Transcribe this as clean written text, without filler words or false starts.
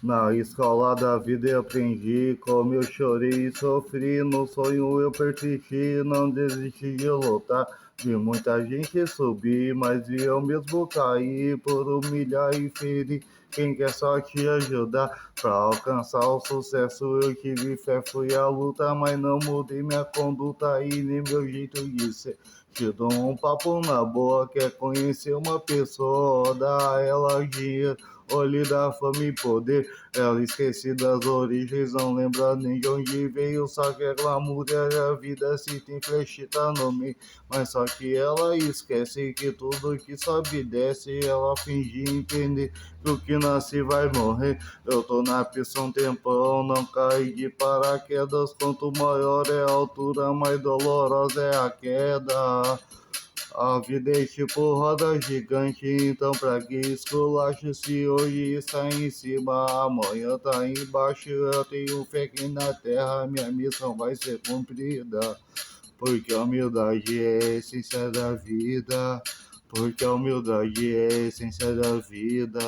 Na escola da vida eu aprendi como eu chorei e sofri. No sonho eu persisti, não desisti de lutar. Vi muita gente subir, mas vi eu mesmo cair por humilhar e ferir. Quem quer só te ajudar pra alcançar o sucesso? Eu tive fé, fui à luta, mas não mudei minha conduta e nem meu jeito de ser. Te dou um papo na boa, quer conhecer uma pessoa, dá a ela dinheiro, olhe da fama e poder. Ela esquece das origens, não lembra nem de onde veio. Só que é glamour é a vida se tem flechita no meio. Mas só que ela esquece que tudo que sobe e desce, ela finge entender que o que nasce vai morrer. Eu tô na pista um tempão, não caí de paraquedas. Quanto maior é a altura, mais dolorosa é a queda. A vida é tipo roda gigante, então pra que esculacho se hoje está em cima, amanhã tá embaixo. Eu tenho fé que na terra minha missão vai ser cumprida, porque a humildade é a essência da vida, porque a humildade é a essência da vida.